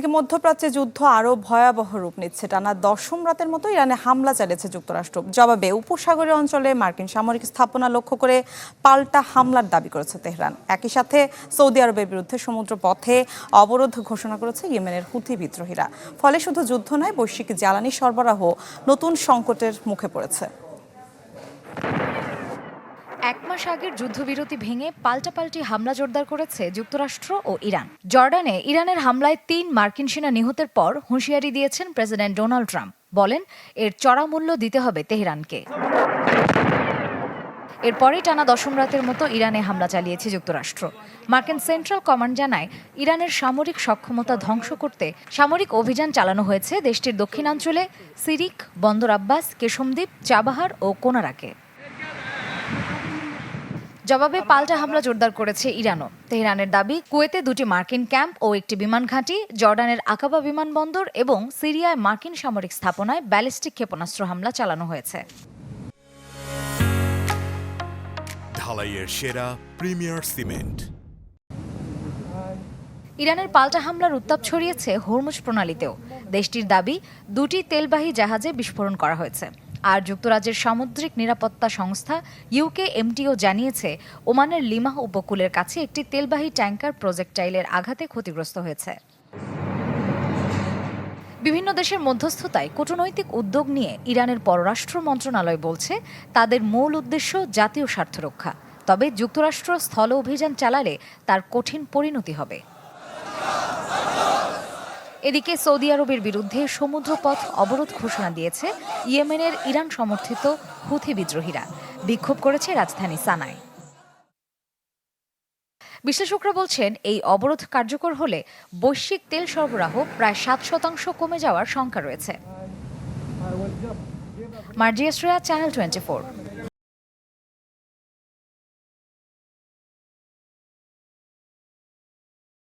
এদিকে মধ্যপ্রাচ্যে যুদ্ধ আরও ভয়াবহ রূপ নিচ্ছে। টানা 10ম রাতের মতো ইরানে হামলা চালিয়েছে যুক্তরাষ্ট্র। জবাবে উপসাগরীয় অঞ্চলে মার্কিন সামরিক স্থাপনা লক্ষ্য করে পাল্টা হামলার দাবি করেছে তেহরান। একই সাথে সৌদি আরবের বিরুদ্ধে সমুদ্র পথে অবরোধ ঘোষণা করেছে ইয়েমেনের হুথি বিদ্রোহীরা। ফলে শুধু যুদ্ধ নয়, বৈশ্বিক জ্বালানি সরবরাহ নতুন সংকটের মুখে পড়েছে। এক মাস আগের যুদ্ধবিরতি ভেঙে পাল্টাপাল্টি হামলা জোরদার করেছে যুক্তরাষ্ট্র ও ইরান। জর্ডানে ইরানের হামলায় 3 মার্কিন সেনা নিহতের পর হুঁশিয়ারি দিয়েছেন প্রেসিডেন্ট ডোনাল্ড ট্রাম্প। বলেন, এর চড়া মূল্য দিতে হবে তেহরানকে। এরপরে টানা 10ম রাতের মতো ইরানে হামলা চালিয়েছে যুক্তরাষ্ট্র। মার্কিন সেন্ট্রাল কমান্ড জানায়, ইরানের সামরিক সক্ষমতা ধ্বংস করতে সামরিক অভিযান চালানো হয়েছে দেশটির দক্ষিণাঞ্চলে সিরিক, বন্দর আব্বাস, কেশমদ্বীপ, চাবাহার ও কোনারাকে। জবাবে পাল্টা হামলা জোরদার করেছে ইরানও। তেহরানের দাবি, কুয়েতে 2টি মার্কিন ক্যাম্প ও একটি বিমান ঘাঁটি, জর্ডানের আকাবা বিমানবন্দর এবং সিরিয়ায় মার্কিন সামরিক স্থাপনায় ব্যালিস্টিক ক্ষেপণাস্ত্র হামলা চালানো হয়েছে। ঢালাইয়ের সেরা প্রিমিয়ার সিমেন্ট। ইরানের পাল্টা হামলার উত্তাপ ছড়িয়েছে হরমুজ প্রণালীতেও। দেশটির দাবি, 2টি তেলবাহী জাহাজে বিস্ফোরণ করা হয়েছে। আর যুক্তরাজ্যের সামুদ্রিক নিরাপত্তা সংস্থা ইউকেএমটিও জানিয়েছে, ওমানের লিমাহ উপকূলের কাছে একটি তেলবাহী ট্যাঙ্কার প্রজেক্টাইলের আঘাতে ক্ষতিগ্রস্ত হয়েছে। বিভিন্ন দেশের মধ্যস্থতায় কূটনৈতিক উদ্যোগ নিয়ে ইরানের পররাষ্ট্র মন্ত্রণালয় বলছে, তাদের মূল উদ্দেশ্য জাতীয় স্বার্থ রক্ষা। তবে যুক্তরাষ্ট্র স্থল অভিযান চালালে তার কঠিন পরিণতি হবে। এদিকে সৌদি আরবের বিরুদ্ধে সমুদ্রপথ অবরোধ ঘোষণা দিয়েছে ইয়েমেনের ইরান সমর্থিত হুথি বিদ্রোহীরা। বিক্ষোভ করেছে রাজধানী সানায়। বিশ্লেষকরা বলছেন, এই অবরোধ কার্যকর হলে বৈশ্বিক তেল সরবরাহ প্রায় 7% কমে যাওয়ার শঙ্কা রয়েছে। মার্জিয়া শ্রেয়া, চ্যানেল 24।